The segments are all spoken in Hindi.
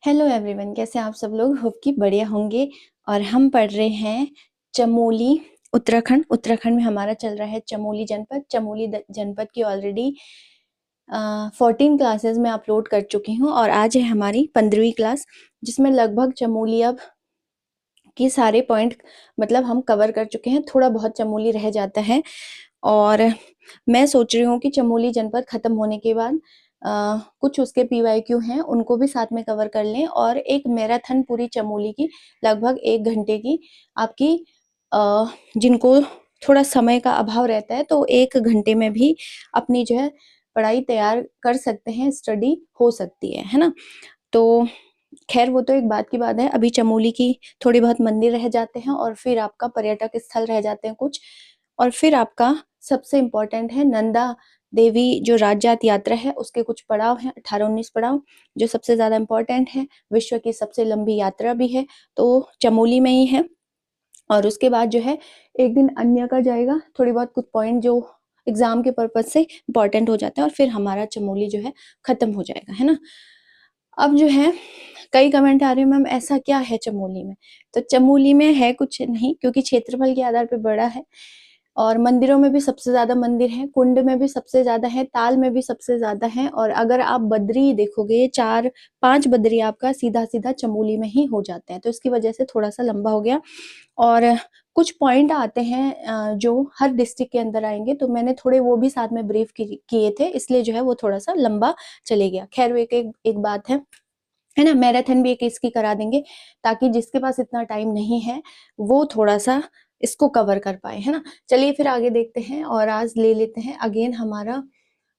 हेलो एवरीवन, कैसे हैं आप सब लोग। होप कि बढ़िया होंगे। और हम पढ़ रहे हैं चमोली उत्तराखंड में हमारा चल रहा है चमोली जनपद। जनपद की ऑलरेडी 14 क्लासेस में अपलोड कर चुकी हूँ और आज है हमारी 15वीं क्लास, जिसमें लगभग चमोली अब की सारे पॉइंट मतलब हम कवर कर चुके हैं। थोड़ा बहुत चमोली रह जाता है और मैं सोच रही हूँ कि चमोली जनपद खत्म होने के बाद कुछ उसके PYQ हैं उनको भी साथ में कवर कर लें और एक मैराथन पूरी चमोली की लगभग 1 घंटे की आपकी जिनको थोड़ा समय का अभाव रहता है तो 1 घंटे में भी अपनी जो है पढ़ाई तैयार कर सकते हैं, स्टडी हो सकती है ना। तो खैर वो तो एक बात की बात है। अभी चमोली की थोड़ी बहुत मंदिर रह जाते हैं और फिर आपका पर्यटक स्थल रह जाते हैं कुछ, और फिर आपका सबसे इम्पोर्टेंट है नंदा देवी जो राज्यात यात्रा है उसके कुछ पड़ाव हैं, 18-19 पड़ाव जो सबसे ज्यादा इम्पोर्टेंट है। विश्व की सबसे लंबी यात्रा भी है तो चमोली में ही है। और उसके बाद जो है एक दिन अन्य का जाएगा, थोड़ी बहुत कुछ पॉइंट जो एग्जाम के पर्पज से इम्पोर्टेंट हो जाता है और फिर हमारा चमोली जो है खत्म हो जाएगा, है ना। अब जो है कई कमेंट आ रहे हैं मैम ऐसा क्या है चमोली में। तो चमोली में है कुछ नहीं, क्योंकि क्षेत्रफल के आधार पे बड़ा है और मंदिरों में भी सबसे ज्यादा मंदिर है, कुंड में भी सबसे ज्यादा है, ताल में भी सबसे ज्यादा है। और अगर आप बद्री देखोगे 4-5 बद्री आपका सीधा सीधा चमोली में ही हो जाते हैं, तो इसकी वजह से थोड़ा सा लंबा हो गया। और कुछ पॉइंट आते हैं जो हर डिस्ट्रिक्ट के अंदर आएंगे, तो मैंने थोड़े वो भी साथ में ब्रीफ किए थे, इसलिए जो है वो थोड़ा सा लंबा चले गया। खैर वो एक बात है ना। मैराथन भी एक इसकी करा देंगे ताकि जिसके पास इतना टाइम नहीं है वो थोड़ा सा इसको कवर कर पाए, है ना। चलिए फिर आगे देखते हैं और आज ले लेते हैं अगेन हमारा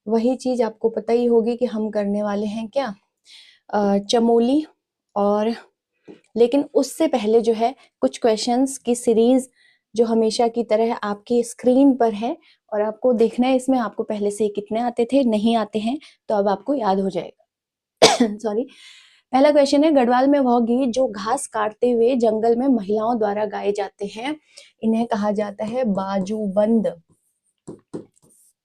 वही चीज। आपको पता ही होगी कि हम करने वाले हैं क्या, चमोली। और लेकिन उससे पहले जो है कुछ क्वेश्चंस की सीरीज जो हमेशा की तरह आपकी स्क्रीन पर है और आपको देखना है इसमें आपको पहले से कितने आते थे, नहीं आते हैं तो अब आपको याद हो जाएगा। सॉरी। पहला क्वेश्चन है, गढ़वाल में वह गीत जो घास काटते हुए जंगल में महिलाओं द्वारा गाए जाते हैं इन्हें कहा जाता है बाजूबंद।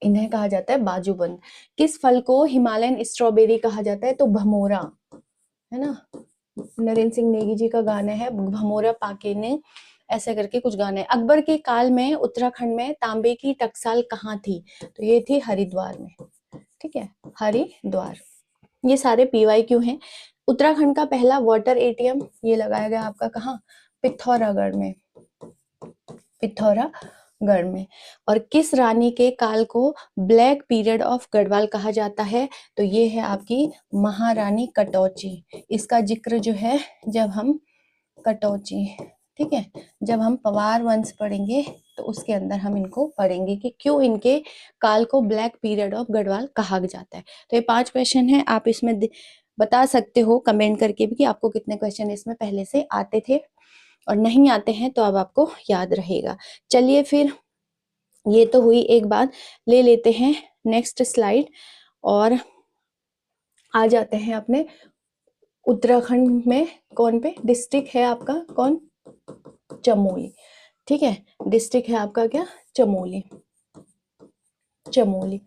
इन्हें कहा जाता है बाजूबंद। किस फल को हिमालयन स्ट्रॉबेरी कहा जाता है, तो भमोरा, है ना। नरेंद्र सिंह नेगी जी का गाना है भमोरा पाके ने, ऐसे करके कुछ गाना है। अकबर के काल में उत्तराखंड में तांबे की टकसाल कहाँ थी, तो ये थी हरिद्वार में। ठीक है, हरिद्वार। ये सारे PYQ हैं। उत्तराखंड का पहला वाटर ATM ये लगाया गया आपका कहाँ, पिथौरागढ़ में, पिथौरागढ़ में। और किस रानी के काल को ब्लैक पीरियड ऑफ गढ़वाल कहा जाता है, तो ये है आपकी महारानी कटौची। इसका जिक्र जो है जब हम कटौची, ठीक है, जब हम पवार वंश पढ़ेंगे तो उसके अंदर हम इनको पढ़ेंगे कि क्यों इनके काल को ब्लैक पीरियड ऑफ गढ़वाल कहा जाता है। तो ये 5 क्वेश्चन है, आप इसमें बता सकते हो कमेंट करके भी कि आपको कितने क्वेश्चन इसमें पहले से आते थे और नहीं आते हैं तो अब आपको याद रहेगा। चलिए फिर ये तो हुई एक बात, ले लेते हैं नेक्स्ट स्लाइड और आ जाते हैं अपने उत्तराखंड में कौन पे डिस्ट्रिक्ट है आपका, कौन, चमोली। ठीक है, डिस्ट्रिक्ट है आपका क्या, चमोली। चमोली।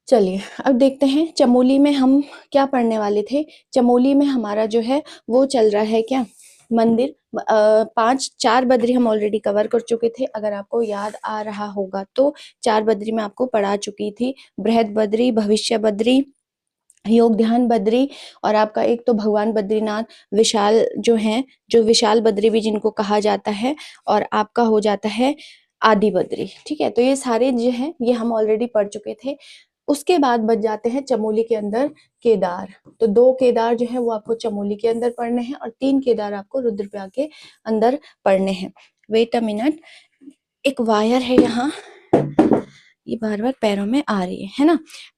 चलिए अब देखते हैं चमोली में हम क्या पढ़ने वाले थे। चमोली में हमारा जो है वो चल रहा है क्या, मंदिर। 4 बद्री हम ऑलरेडी कवर कर चुके थे, अगर आपको याद आ रहा होगा तो 4 बद्री में आपको पढ़ा चुकी थी। बृहद बद्री, भविष्य बद्री, योग ध्यान बद्री, और आपका एक तो भगवान बद्रीनाथ विशाल जो हैं, जो विशाल बद्री भी जिनको कहा जाता है, और आपका हो जाता है आदि बद्री। ठीक है, तो ये सारे जो हैं ये हम ऑलरेडी पढ़ चुके थे। उसके बाद बच जाते हैं चमोली के अंदर केदार। तो 2 केदार जो है वो आपको चमोली के अंदर पढ़ने हैं और 3 केदार आपको रुद्रप्रयाग के अंदर पढ़ने हैं। वेट अ मिनट, एक वायर है यहाँ, ये बार बार पैरों में आ रही है ना।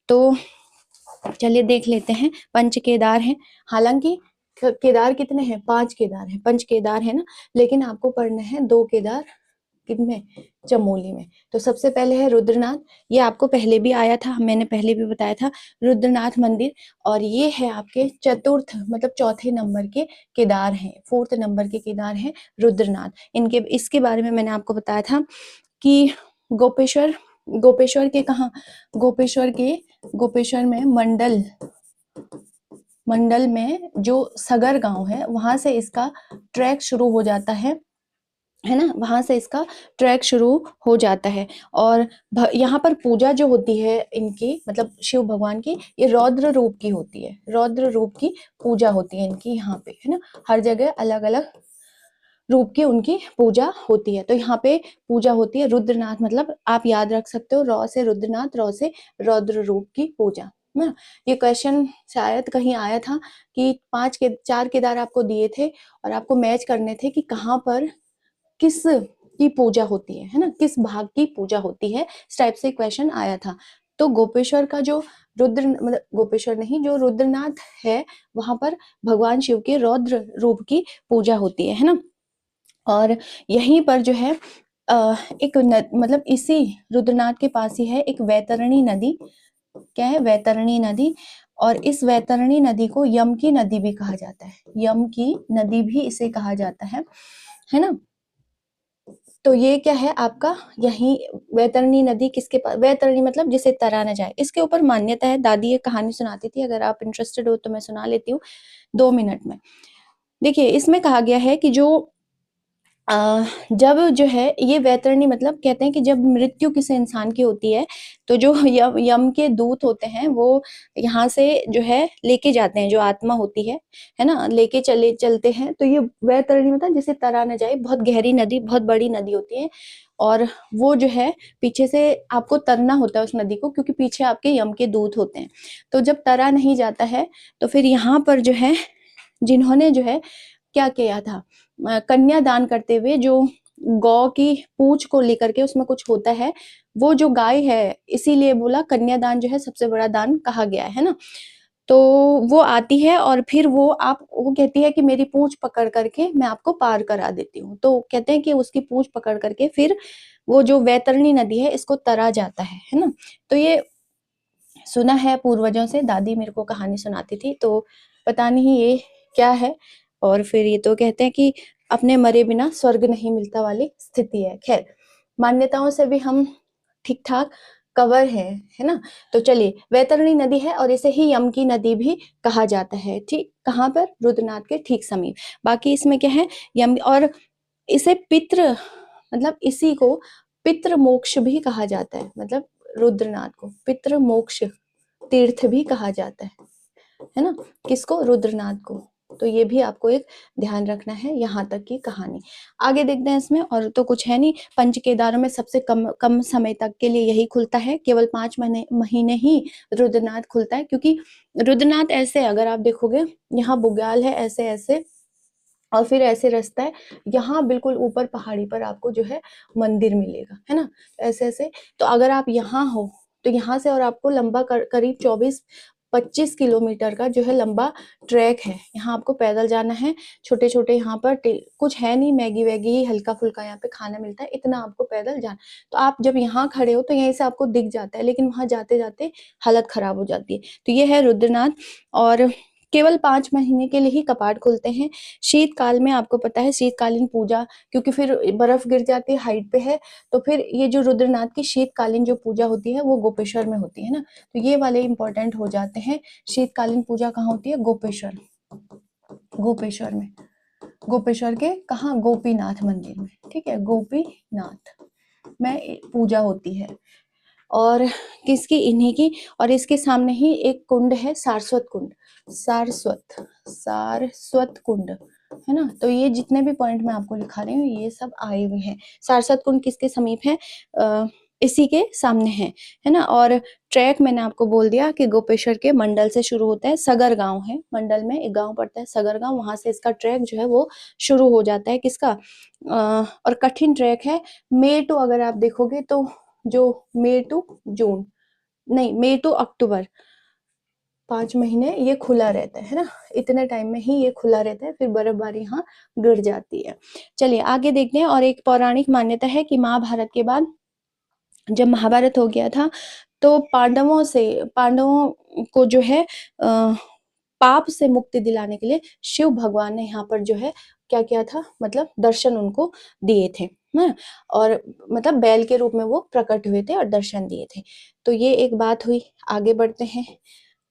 तो चलिए देख लेते हैं। पंच केदार हैं, हालांकि केदार कितने हैं, 5 केदार हैं, पंच केदार है ना, लेकिन आपको पढ़ने हैं 2 केदार कितने, चमोली में। तो सबसे पहले है रुद्रनाथ, ये आपको पहले भी आया था, मैंने पहले भी बताया था, रुद्रनाथ मंदिर। और ये है आपके चतुर्थ मतलब चौथे नंबर के केदार हैं, 4th नंबर के केदार हैं रुद्रनाथ। इनके इसके बारे में मैंने आपको बताया था कि गोपेश्वर के कहा, गोपेश्वर में मंडल मंडल में जो सगर गांव है वहां से इसका ट्रैक शुरू हो जाता है ना, वहां से इसका ट्रैक शुरू हो जाता है। और यहाँ पर पूजा जो होती है इनकी, मतलब शिव भगवान की, ये रौद्र रूप की होती है, रौद्र रूप की पूजा होती है इनकी यहाँ पे, है ना। हर जगह अलग अलग रूप की उनकी पूजा होती है। तो यहाँ पे पूजा होती है रुद्रनाथ, मतलब आप याद रख सकते हो, रौ से रुद्रनाथ, रौ से रौद्र रूप की पूजा, है ना। ये क्वेश्चन शायद कहीं आया था कि 4 केदार आपको दिए थे और आपको मैच करने थे कि कहाँ पर किस की पूजा होती है ना, किस भाग की पूजा होती है, इस टाइप से क्वेश्चन आया था। तो गोपेश्वर का जो रुद्र, मतलब गोपेश्वर नहीं, जो रुद्रनाथ है वहां पर भगवान शिव के रौद्र रूप की पूजा होती है ना। और यहीं पर जो है एक मतलब इसी रुद्रनाथ के पास ही है एक वैतरणी नदी। क्या है? वैतरणी नदी। और इस वैतरणी नदी को यम की नदी भी कहा जाता है, यम की नदी भी इसे कहा जाता है ना। तो ये क्या है आपका, यही वैतरणी नदी किसके पास, वैतरणी मतलब जिसे तरा न जाए, इसके ऊपर मान्यता है। दादी एक कहानी सुनाती थी, अगर आप इंटरेस्टेड हो तो मैं सुना लेती हूँ 2 मिनट में। देखिए इसमें कहा गया है कि जो जब जो है ये वैतरणी, मतलब कहते हैं कि जब मृत्यु किसी इंसान की होती है तो जो यम के दूत होते हैं वो यहाँ से जो है लेके जाते हैं, जो आत्मा होती है ना, लेके चलते हैं। तो ये वैतरणी मतलब जिसे तरा न जाए, बहुत गहरी नदी, बहुत बड़ी नदी होती है। और वो जो है पीछे से आपको तरना होता है उस नदी को, क्योंकि पीछे आपके यम के दूत होते हैं। तो जब तरा नहीं जाता है तो फिर यहाँ पर जो है जिन्होंने जो है क्या किया था, कन्या दान करते हुए, जो गौ की पूंछ को लेकर के उसमें कुछ होता है, वो जो गाय है, इसीलिए बोला कन्यादान जो है सबसे बड़ा दान कहा गया है ना। तो वो आती है और फिर वो कहती है कि मेरी पूंछ पकड़ करके मैं आपको पार करा देती हूँ। तो कहते हैं कि उसकी पूंछ पकड़ करके फिर वो जो वैतरणी नदी है इसको तरा जाता है ना। तो ये सुना है पूर्वजों से, दादी मेरे को कहानी सुनाती थी, तो पता नहीं ये क्या है। और फिर ये तो कहते हैं कि अपने मरे बिना स्वर्ग नहीं मिलता वाली स्थिति है। खैर, मान्यताओं से भी हम ठीक ठाक कवर है ना। तो चलिए, वैतरणी नदी है और इसे ही यम की नदी भी कहा जाता है। ठीक, कहाँ पर? रुद्रनाथ के ठीक समीप। बाकी इसमें क्या है, यम, और इसे पितृ, मतलब इसी को पितृ मोक्ष भी कहा जाता है, मतलब रुद्रनाथ को पितृ मोक्ष तीर्थ भी कहा जाता है ना। किसको? रुद्रनाथ को। तो ये भी आपको एक ध्यान रखना है। यहाँ तक की कहानी, आगे देखते हैं इसमें, और तो कुछ है नहीं। पंच केदारों में सबसे कम समय तक के लिए यही खुलता है, केवल 5 महीने ही रुद्रनाथ खुलता है, क्योंकि रुद्रनाथ ऐसे, अगर आप देखोगे यहाँ बुग्याल है ऐसे ऐसे, और फिर ऐसे रास्ता है, यहाँ बिल्कुल ऊपर पहाड़ी पर आपको जो है मंदिर मिलेगा, है ना, ऐसे ऐसे। तो अगर आप यहाँ हो तो यहाँ से और आपको लंबा करीब 24-25 किलोमीटर का जो है लंबा ट्रैक है। यहाँ आपको पैदल जाना है। छोटे छोटे यहाँ पर कुछ है नहीं, मैगी वैगी ही हल्का फुल्का यहाँ पे खाना मिलता है, इतना आपको पैदल जाना। तो आप जब यहाँ खड़े हो तो यहीं से आपको दिख जाता है, लेकिन वहां जाते जाते हालत खराब हो जाती है। तो ये है रुद्रनाथ, और केवल 5 महीने के लिए ही कपाट खुलते हैं। शीतकाल में आपको पता है शीतकालीन पूजा, क्योंकि फिर बर्फ गिर जाती है, हाइट पे है, तो फिर ये जो रुद्रनाथ की शीतकालीन जो पूजा होती है वो गोपेश्वर में होती है ना। तो ये वाले इंपॉर्टेंट हो जाते हैं। शीतकालीन पूजा कहाँ होती है? गोपेश्वर, गोपेश्वर में। गोपेश्वर के कहाँ? गोपीनाथ मंदिर में, ठीक है, गोपीनाथ में पूजा होती है। और किसकी? इन्हीं की। और इसके सामने ही एक कुंड है, सारस्वत कुंड, सारस्वत कुंड, है ना। तो ये जितने भी पॉइंट मैं आपको लिखा रही हूँ ये सब आए हुए हैं। सारस्वत कुंड किसके समीप है? इसी के सामने है ना। और ट्रैक मैंने आपको बोल दिया कि गोपेश्वर के मंडल से शुरू होता है, सगर गांव है, मंडल में एक गांव पड़ता है सगर गांव, वहां से इसका ट्रैक जो है वो शुरू हो जाता है। किसका? और कठिन ट्रैक है। मई टू, अगर आप देखोगे तो जो मई टू जून, नहीं, मई टू अक्टूबर, 5 महीने ये खुला रहता है ना। इतने टाइम में ही ये खुला रहता है, फिर बर्फबारी यहाँ गिर जाती है। चलिए आगे देखते हैं। और एक पौराणिक मान्यता है कि महाभारत के बाद जब महाभारत हो गया था तो पांडवों को जो है पाप से मुक्ति दिलाने के लिए शिव भगवान ने यहाँ पर जो है क्या किया था, मतलब दर्शन उनको दिए थे ना। और मतलब बैल के रूप में वो प्रकट हुए थे और दर्शन दिए थे। तो ये एक बात हुई। आगे बढ़ते हैं।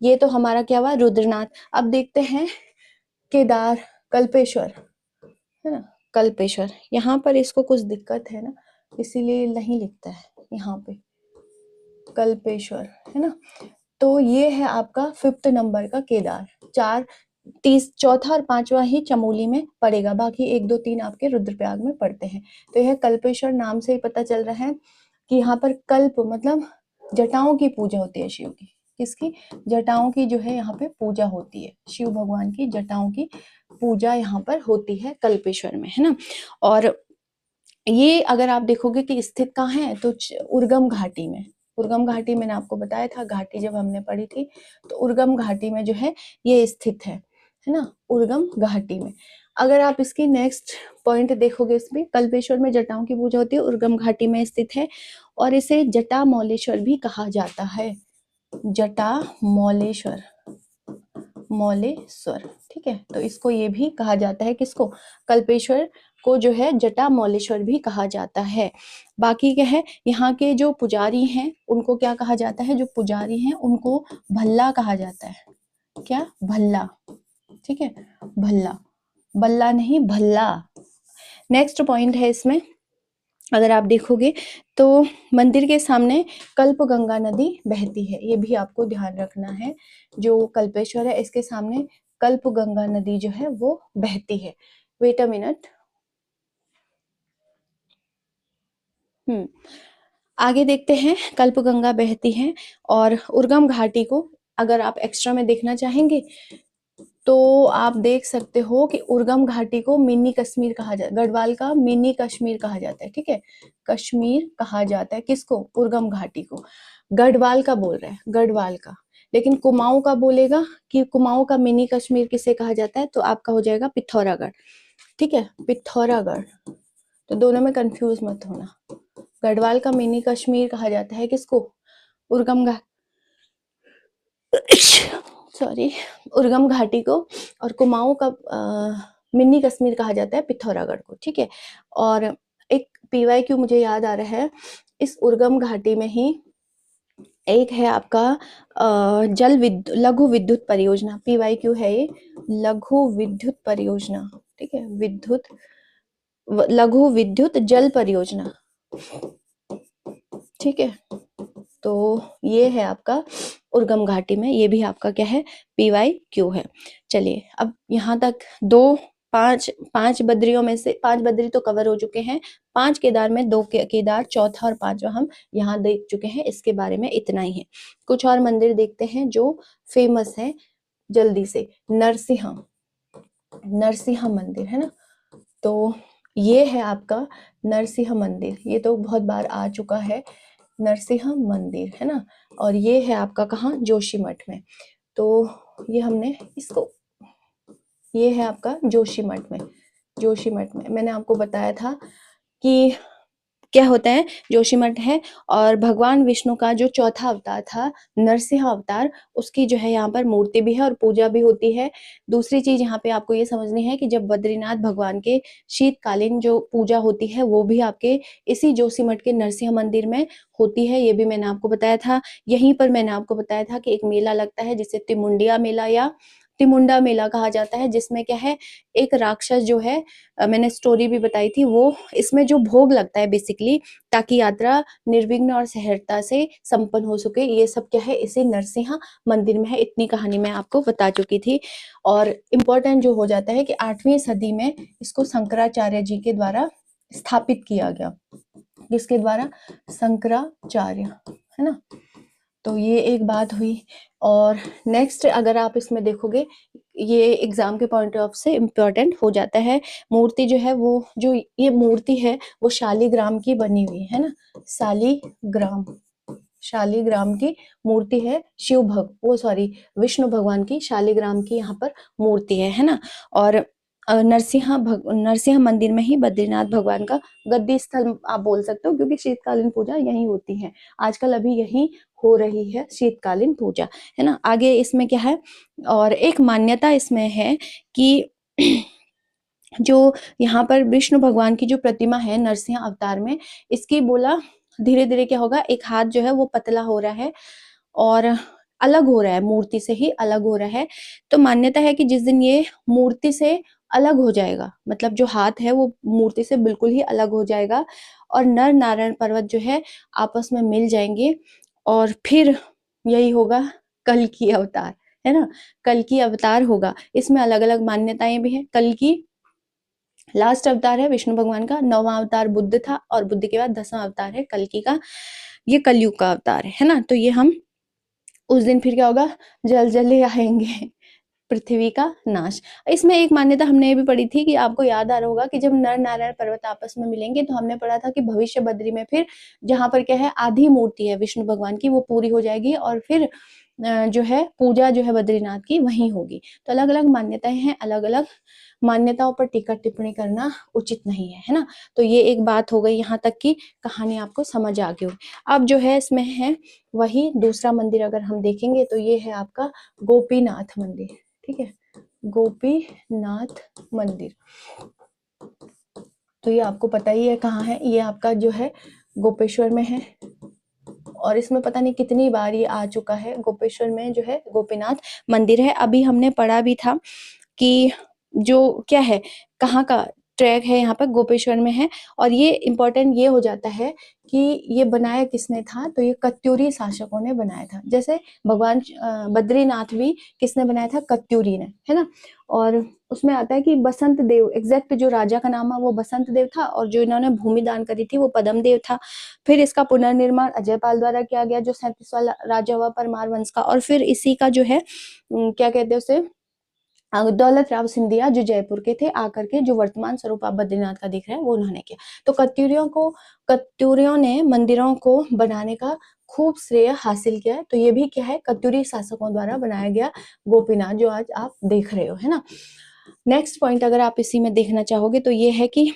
ये तो हमारा क्या हुआ, रुद्रनाथ। अब देखते हैं केदार, कल्पेश्वर, है ना, कल्पेश्वर। यहाँ पर इसको कुछ दिक्कत है ना, इसीलिए नहीं लिखता है यहाँ पे, कल्पेश्वर, है ना। तो ये है आपका 5th नंबर का केदार। 4, 4 और 5वां ही चमोली में पड़ेगा, बाकी 1, 2, 3 आपके रुद्रप्रयाग में पड़ते हैं। तो यह कल्पेश्वर नाम से ही पता चल रहा है कि यहाँ पर कल्प मतलब जटाओं की पूजा होती है शिव की। किसकी? जटाओं की जो है यहाँ पे पूजा होती है, शिव भगवान की जटाओं की पूजा यहाँ पर होती है कल्पेश्वर में, है ना। और ये अगर आप देखोगे कि स्थित कहाँ है, तो उर्गम घाटी में। उर्गम घाटी मैंने आपको बताया था, घाटी जब हमने पढ़ी थी, तो उर्गम घाटी में जो है ये स्थित है ना, उर्गम घाटी में। अगर आप इसकी नेक्स्ट पॉइंट देखोगे, इसमें कल्पेश्वर में जटाओं की पूजा होती है, उर्गम घाटी में स्थित है, और इसे जटा मौलेश्वर भी कहा जाता है। जटा मौलेश्वर, मौलेश्वर, ठीक है। तो इसको ये भी कहा जाता है, किसको? कल्पेश्वर को जो है जटा मौलेश्वर भी कहा जाता है। बाकी क्या है, यहाँ के जो पुजारी हैं उनको क्या कहा जाता है? जो पुजारी हैं उनको भल्ला कहा जाता है। क्या? भल्ला, ठीक है, भल्ला, बल्ला नहीं, भल्ला। नेक्स्ट पॉइंट है इसमें, अगर आप देखोगे तो मंदिर के सामने कल्प गंगा नदी बहती है, ये भी आपको ध्यान रखना है। जो कल्पेश्वर है इसके सामने कल्प गंगा नदी जो है वो बहती है। Wait a minute. आगे देखते हैं, कल्प गंगा बहती है, और उर्गम घाटी को अगर आप एक्स्ट्रा में देखना चाहेंगे तो आप देख सकते हो कि उर्गम घाटी को मिनी कश्मीर कहा जाता है, गढ़वाल का मिनी कश्मीर कहा जाता है, ठीक है। कश्मीर कहा जाता है किसको? उर्गम घाटी को। गढ़वाल का बोल रहा है, गढ़वाल का। लेकिन कुमाऊं का बोलेगा कि कुमाऊं का मिनी कश्मीर किसे कहा जाता है, तो आपका हो जाएगा पिथौरागढ़, ठीक है, पिथौरागढ़। तो दोनों में कंफ्यूज मत होना। गढ़वाल का मिनी कश्मीर कहा जाता है किसको? उर्गम घाटी, सॉरी, उर्गम घाटी को। और कुमाऊं का मिनी कश्मीर कहा जाता है पिथौरागढ़ को, ठीक है। और एक PYQ मुझे याद आ रहा है, इस उर्गम घाटी में ही एक है आपका लघु विद्युत परियोजना। PYQ है ये, लघु विद्युत परियोजना, ठीक है, लघु विद्युत जल परियोजना, ठीक है। तो ये है आपका उर्गम घाटी में, ये भी आपका क्या है? PYQ है। चलिए, अब यहाँ तक पांच बद्रियों में से 5 बद्री तो कवर हो चुके हैं। 5 केदार में 2 केदार, चौथा और 5वां हम यहाँ देख चुके हैं। इसके बारे में इतना ही है। कुछ और मंदिर देखते हैं जो फेमस है जल्दी से। नरसिंह मंदिर, है ना। तो ये है आपका नरसिंह मंदिर, ये तो बहुत बार आ चुका है, नरसिंह मंदिर, है ना। और ये है आपका कहाँ? जोशीमठ में। तो ये हमने इसको, ये है आपका जोशीमठ में। जोशीमठ में मैंने आपको बताया था कि क्या होता है, जोशीमठ है। और भगवान विष्णु का जो चौथा अवतार था, नरसिंह अवतार, उसकी जो है यहाँ पर मूर्ति भी है और पूजा भी होती है। दूसरी चीज यहाँ पे आपको ये समझनी है कि जब बद्रीनाथ भगवान के शीतकालीन जो पूजा होती है वो भी आपके इसी जोशीमठ के नरसिंह मंदिर में होती है, ये भी मैंने आपको बताया था। यहीं पर मैंने आपको बताया था कि एक मेला लगता है जिसे तिमुंडिया मेला या तिमुंडा मेला कहा जाता है, जिसमें क्या है, एक राक्षस जो है, मैंने स्टोरी भी बताई थी, वो इसमें जो भोग लगता है बेसिकली, ताकि यात्रा निर्विघ्न और सहजता से संपन्न हो सके, ये सब क्या है, इसी नरसिंह मंदिर में है। इतनी कहानी मैं आपको बता चुकी थी। और इम्पोर्टेंट जो हो जाता है कि 8वीं सदी में इसको शंकराचार्य जी के द्वारा स्थापित किया गया। किसके द्वारा? शंकराचार्य, है ना। तो ये एक बात हुई। और नेक्स्ट अगर आप इसमें देखोगे, ये एग्जाम के पॉइंट ऑफ से इम्पोर्टेंट हो जाता है। मूर्ति जो है वो, जो ये मूर्ति है वो शालीग्राम की बनी हुई है ना, शालीग्राम की मूर्ति है। विष्णु भगवान की शालीग्राम की यहाँ पर मूर्ति है ना। और नरसिंह मंदिर में ही बद्रीनाथ भगवान का गद्दी स्थल आप बोल सकते हो, क्योंकि शीतकालीन पूजा यहीं होती है आजकल, अभी यहीं हो रही है शीतकालीन पूजा, है ना। आगे इसमें क्या है, और एक मान्यता इसमें है कि जो यहाँ पर विष्णु भगवान की जो प्रतिमा है नरसिंह अवतार में, इसकी बोला धीरे धीरे क्या होगा, एक हाथ जो है वो पतला हो रहा है और अलग हो रहा है, मूर्ति से ही अलग हो रहा है। तो मान्यता है कि जिस दिन ये मूर्ति से अलग हो जाएगा, मतलब जो हाथ है वो मूर्ति से बिल्कुल ही अलग हो जाएगा और नर नारायण पर्वत जो है आपस में मिल जाएंगे और फिर यही होगा कल की अवतार, है ना, कल की अवतार होगा। इसमें अलग अलग मान्यताएं भी हैं। कल की लास्ट अवतार है विष्णु भगवान का, 9वां अवतार बुद्ध था और बुद्ध के बाद 10वां अवतार है कल्कि का, ये कलयुग का अवतार है ना। तो ये हम उस दिन फिर क्या होगा, जल जले आएंगे, पृथ्वी का नाश। इसमें एक मान्यता हमने ये भी पढ़ी थी कि आपको याद आ रहा होगा कि जब नर नारायण पर्वत आपस में मिलेंगे तो हमने पढ़ा था कि भविष्य बद्री में फिर जहां पर क्या है आधी मूर्ति है विष्णु भगवान की वो पूरी हो जाएगी और फिर जो है पूजा जो है बद्रीनाथ की वहीं होगी। तो अलग अलग मान्यताएं हैं, अलग अलग मान्यताओं पर टीका टिप्पणी करना उचित नहीं है, है ना। तो ये एक बात हो गई, यहाँ तक की कहानी आपको समझ आ गई होगी। अब जो है इसमें है वही दूसरा मंदिर अगर हम देखेंगे तो ये है आपका गोपीनाथ मंदिर, ठीक है, गोपीनाथ मंदिर। तो ये आपको पता ही है कहाँ है, ये आपका जो है गोपेश्वर में है और इसमें पता नहीं कितनी बार ये आ चुका है। गोपेश्वर में जो है गोपीनाथ मंदिर है। अभी हमने पढ़ा भी था कि जो क्या है कहाँ का ट्रैक है, यहाँ पर गोपेश्वर में है। और ये इम्पोर्टेंट ये हो जाता है कि ये बनाया किसने था, तो ये कत्यूरी शासकों ने बनाया था। जैसे भगवान बद्रीनाथ भी किसने बनाया था, कत्यूरी ने, है ना। और उसमें आता है कि बसंत देव, एग्जैक्ट जो राजा का नाम है वो बसंत देव था और जो इन्होंने भूमि दान करी थी वो पद्म देव था। फिर इसका पुनर्निर्माण अजयपाल द्वारा किया गया जो 37 वाला राजा हुआ परमार वंश का। और फिर इसी का जो है क्या कहते हैं उसे, दौलत राव सिंधिया जो जयपुर के थे आकर के जो वर्तमान स्वरूप आप बद्रीनाथ का दिख रहा है वो उन्होंने किया। तो कत्यूरियों ने मंदिरों को बनाने का खूब श्रेय हासिल किया है। तो ये भी क्या है, कत्यूरी शासकों द्वारा बनाया गया गोपीनाथ जो आज आप देख रहे हो, है ना। नेक्स्ट पॉइंट अगर आप इसी में देखना चाहोगे तो ये है कि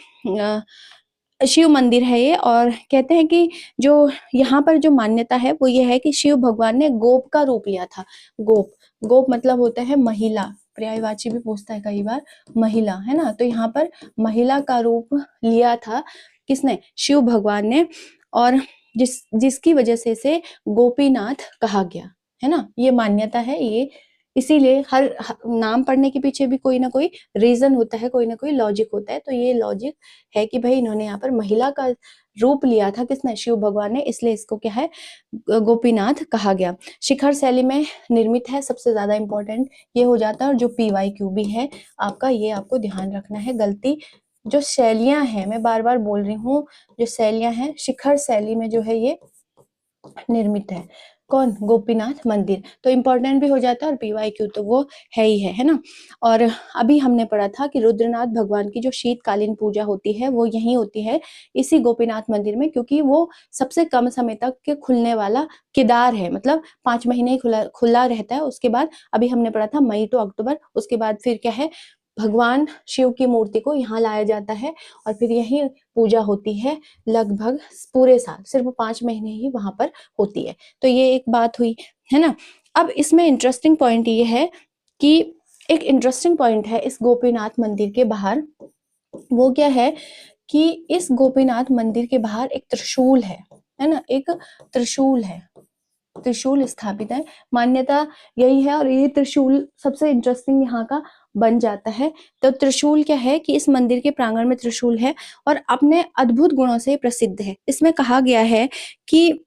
शिव मंदिर है ये। और कहते हैं कि जो यहाँ पर जो मान्यता है वो ये है कि शिव भगवान ने गोप का रूप लिया था। गोप, गोप मतलब होता है महिला, पर्यायवाची भी पूछता है कई बार, महिला, है ना। तो यहाँ पर महिला का रूप लिया था किसने, शिव भगवान ने। और जिसकी वजह से गोपीनाथ कहा गया, है ना। ये मान्यता है, ये इसीलिए हर नाम पढ़ने के पीछे भी कोई ना कोई रीजन होता है, कोई ना कोई लॉजिक होता है। तो ये लॉजिक है कि भाई इन्होंने यहाँ पर महिला का रूप लिया था किसने, शिव भगवान ने, इसलिए इसको क्या है गोपीनाथ कहा गया। शिखर शैली में निर्मित है, सबसे ज्यादा इंपॉर्टेंट ये हो जाता है। और जो PYQ भी है आपका, ये आपको ध्यान रखना है। गलती जो शैलियां हैं, मैं बार बार बोल रही हूँ, जो शैलियां हैं शिखर शैली में जो है ये निर्मित है। कौन, गोपीनाथ मंदिर। तो इंपॉर्टेंट भी हो जाता है और PYQ तो वो है ही है ना। और अभी हमने पढ़ा था कि रुद्रनाथ भगवान की जो शीतकालीन पूजा होती है वो यही होती है इसी गोपीनाथ मंदिर में, क्योंकि वो सबसे कम समय तक के खुलने वाला केदार है, मतलब 5 महीने ही खुला रहता है। उसके बाद अभी हमने पढ़ा था मई टू अक्टूबर, उसके बाद फिर क्या है भगवान शिव की मूर्ति को यहाँ लाया जाता है और फिर यही पूजा होती है लगभग पूरे साल, सिर्फ 5 महीने ही वहां पर होती है। तो ये एक बात हुई, है ना। अब इसमें इंटरेस्टिंग पॉइंट ये है कि एक इंटरेस्टिंग पॉइंट है इस गोपीनाथ मंदिर के बाहर, वो क्या है कि इस गोपीनाथ मंदिर के बाहर एक त्रिशूल है ना, एक त्रिशूल है, त्रिशूल स्थापित है। मान्यता यही है और ये त्रिशूल सबसे इंटरेस्टिंग यहाँ का बन जाता है। तो त्रिशूल क्या है कि इस मंदिर के प्रांगण में त्रिशूल है और अपने अद्भुत गुणों से प्रसिद्ध है। इसमें कहा गया है कि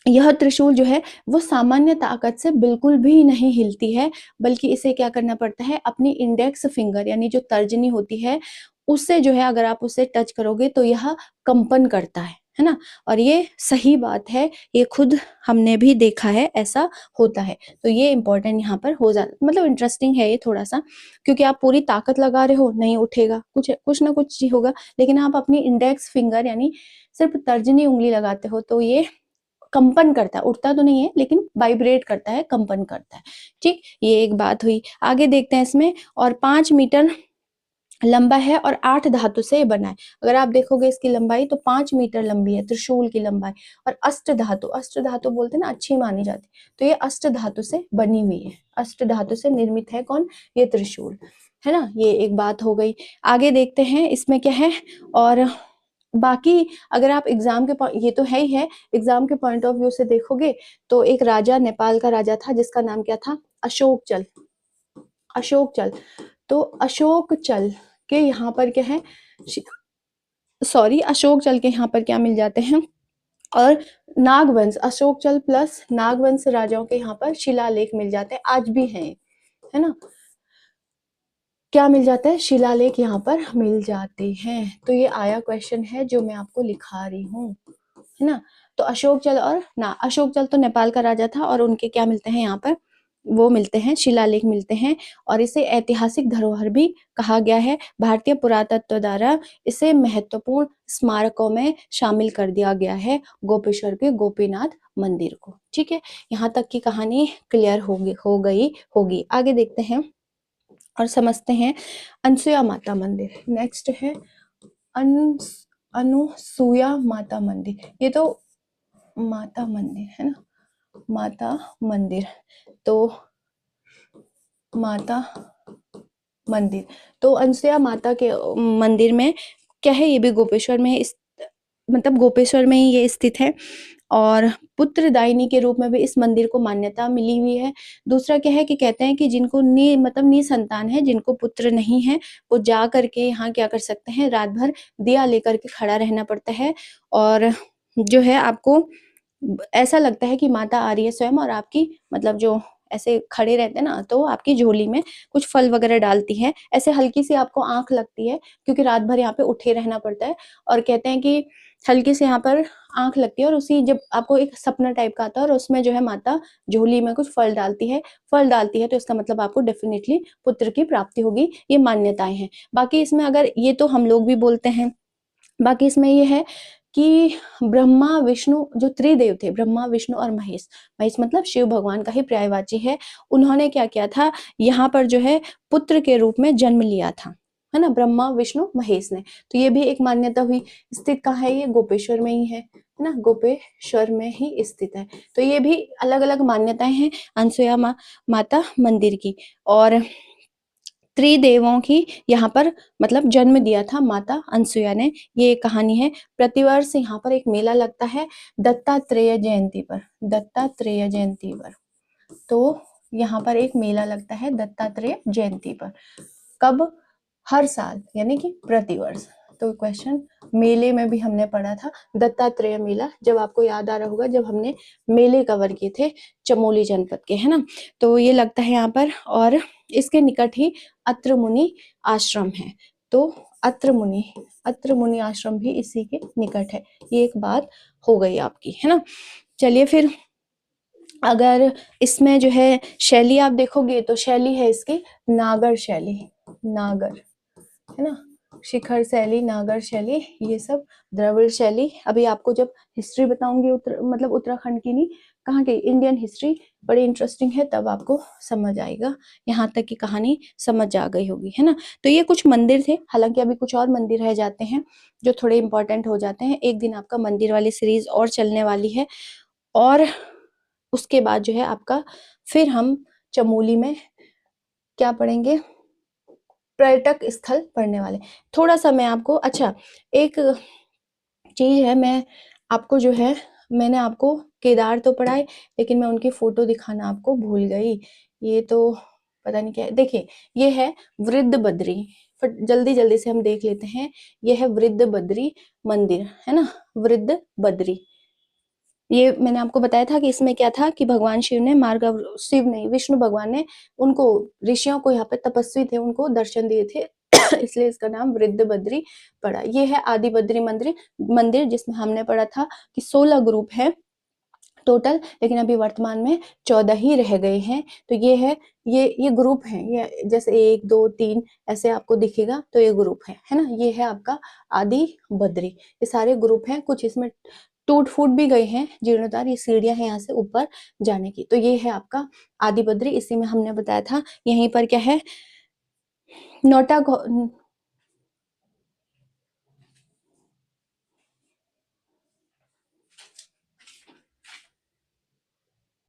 यह त्रिशूल जो है वो सामान्य ताकत से बिल्कुल भी नहीं हिलती है, बल्कि इसे क्या करना पड़ता है, अपनी इंडेक्स फिंगर यानी जो तर्जनी होती है उससे जो है अगर आप उसे टच करोगे तो यह कंपन करता है ना। और ये सही बात है, ये खुद हमने भी देखा है, ऐसा होता है। तो ये इंपॉर्टेंट यहाँ पर हो जाता, मतलब इंटरेस्टिंग है ये थोड़ा सा, क्योंकि आप पूरी ताकत लगा रहे हो नहीं उठेगा, कुछ ना कुछ ही होगा। लेकिन आप अपनी इंडेक्स फिंगर यानी सिर्फ तर्जनी उंगली लगाते हो तो ये कंपन करता है, उठता तो नहीं है लेकिन वाइब्रेट करता है, कंपन करता है। ठीक, ये एक बात हुई। आगे देखते हैं इसमें। और 5 मीटर लंबा है और 8 धातु से बना है। अगर आप देखोगे इसकी लंबाई तो 5 मीटर लंबी है त्रिशूल की लंबाई। और अष्ट धातु बोलते हैं ना, अच्छी मानी जाती, तो ये अष्ट धातु से बनी हुई है, अष्ट धातु से निर्मित है कौन, ये त्रिशूल, है ना। ये एक बात हो गई। आगे देखते हैं इसमें क्या है। और बाकी अगर आप एग्जाम के ये तो है ही है, एग्जाम के पॉइंट ऑफ व्यू से देखोगे तो एक राजा, नेपाल का राजा था जिसका नाम क्या था, अशोक चल। अशोक चल, तो अशोक चल के यहाँ पर क्या है, सॉरी, अशोक चल के यहाँ पर क्या मिल जाते हैं, और नागवंश, अशोक चल प्लस नागवंश राजाओं के यहाँ पर शिलालेख मिल जाते हैं, आज भी हैं, है ना, क्या मिल जाता है, शिलालेख यहाँ पर मिल जाते हैं। तो ये आया क्वेश्चन है जो मैं आपको लिखा रही हूँ, है ना। तो अशोक चल और ना, अशोक चल तो नेपाल का राजा था और उनके क्या मिलते हैं यहाँ पर, वो मिलते हैं, शिलालेख मिलते हैं, और इसे ऐतिहासिक धरोहर भी कहा गया है। भारतीय पुरातत्व द्वारा इसे महत्वपूर्ण स्मारकों में शामिल कर दिया गया है, गोपेश्वर के गोपीनाथ मंदिर को। ठीक है, यहाँ तक की कहानी क्लियर हो गई होगी। आगे देखते हैं और समझते हैं अनसुया माता मंदिर। नेक्स्ट है अनुसुया माता मंदिर, ये तो माता मंदिर है ना, माता मंदिर, तो माता मंदिर, तो अनसुया माता के मंदिर में क्या है, ये भी गोपेश्वर में है, मतलब गोपेश्वर में ही ये स्थित है, और पुत्रदायिनी के रूप में भी इस मंदिर को मान्यता मिली हुई है। दूसरा क्या है कि कहते हैं कि जिनको मतलब निसंतान है, जिनको पुत्र नहीं है, वो जा करके यहाँ क्या कर सकते हैं, रात भर दिया लेकर के खड़ा रहना पड़ता है, और जो है आपको ऐसा लगता है कि माता आ रही है स्वयं, और आपकी मतलब जो ऐसे खड़े रहते हैं ना, तो आपकी झोली में कुछ फल वगैरह डालती है, ऐसे हल्की सी आपको आंख लगती है, क्योंकि रात भर यहाँ पे उठे रहना पड़ता है, और कहते हैं कि हल्की से यहाँ पर आंख लगती है, और उसी जब आपको एक सपना टाइप का आता है, और उसमें जो है माता झोली में कुछ फल डालती है, तो इसका मतलब आपको डेफिनेटली पुत्र की प्राप्ति होगी, ये मान्यताएं हैं। बाकी इसमें अगर ये तो हम लोग भी बोलते हैं, बाकी इसमें ये है कि ब्रह्मा विष्णु जो त्रिदेव थे, ब्रह्मा विष्णु और महेश, महेश मतलब शिव भगवान का ही पर्यायवाची है, उन्होंने क्या किया था, यहाँ पर जो है पुत्र के रूप में जन्म लिया था, है ना, ब्रह्मा विष्णु महेश ने। तो ये भी एक मान्यता हुई। स्थित कहाँ है ये, गोपेश्वर में ही है ना, गोपेश्वर में ही स्थित है। तो ये भी अलग अलग मान्यताएं हैं अनसुया माता मंदिर की। और त्रिदेवों की यहाँ पर मतलब जन्म दिया था माता अनसुया ने, ये एक कहानी है। प्रतिवर्ष यहाँ पर एक मेला लगता है दत्तात्रेय जयंती पर, दत्तात्रेय जयंती पर, तो यहाँ पर एक मेला लगता है दत्तात्रेय जयंती पर, कब, हर साल, यानी कि प्रतिवर्ष। तो क्वेश्चन मेले में भी हमने पढ़ा था दत्तात्रेय मेला, जब आपको याद आ रहा होगा जब हमने मेले कवर किए थे चमोली जनपद के, है ना, तो ये लगता है यहाँ पर, और इसके निकट ही अत्र मुनि आश्रम है, तो अत्र मुनि आश्रम भी इसी के निकट है। ये एक बात हो गई आपकी, है ना। चलिए फिर, अगर इसमें जो है शैली आप देखोगे तो शैली है इसकी नागर शैली, नागर, है ना, शिखर शैली, नागर शैली, ये सब द्रविड़ शैली। अभी आपको जब हिस्ट्री बताऊंगी मतलब उत्तराखंड की नहीं, कहाँ की, इंडियन हिस्ट्री बड़ी इंटरेस्टिंग है, तब आपको समझ आएगा। यहाँ तक की कहानी समझ आ गई होगी, है ना। तो ये कुछ मंदिर थे, हालांकि अभी कुछ और मंदिर रह जाते हैं जो थोड़े इंपॉर्टेंट हो जाते हैं। एक दिन आपका मंदिर वाली सीरीज और चलने वाली है, और उसके बाद जो है आपका फिर हम चमोली में क्या पढ़ेंगे, पर्यटक स्थल पढ़ने वाले। थोड़ा सा मैं आपको, अच्छा एक चीज है, मैं आपको जो है, मैंने आपको केदार तो पढ़ा है, लेकिन मैं उनकी फोटो दिखाना आपको भूल गई। ये तो पता नहीं क्या है, देखिए ये है वृद्ध बद्री, जल्दी जल्दी से हम देख लेते हैं। ये है वृद्ध बद्री मंदिर, है ना, वृद्ध बद्री। ये मैंने आपको बताया था कि इसमें क्या था कि भगवान शिव ने शिव नहीं, विष्णु भगवान ने उनको, ऋषियों को, यहाँ पे तपस्वी थे, उनको दर्शन दिए थे इसलिए इसका नाम वृद्ध बद्री पड़ा। ये है आदि बद्री मंदिर जिसमें हमने पढ़ा था कि 16 ग्रुप है टोटल, लेकिन अभी वर्तमान में 14 ही रह गए हैं। तो ये है, ये ग्रुप है, ये जैसे 1 2 3 ऐसे आपको दिखेगा, तो ये ग्रुप है ना, ये है आपका आदि बद्री। ये सारे ग्रुप हैं, कुछ इसमें टूट फूट भी गए हैं, जीर्णोद्धार, ये सीढ़ियां हैं यहाँ से ऊपर जाने की। तो ये है आपका आदि बद्री, इसी में हमने बताया था। यहीं पर क्या है,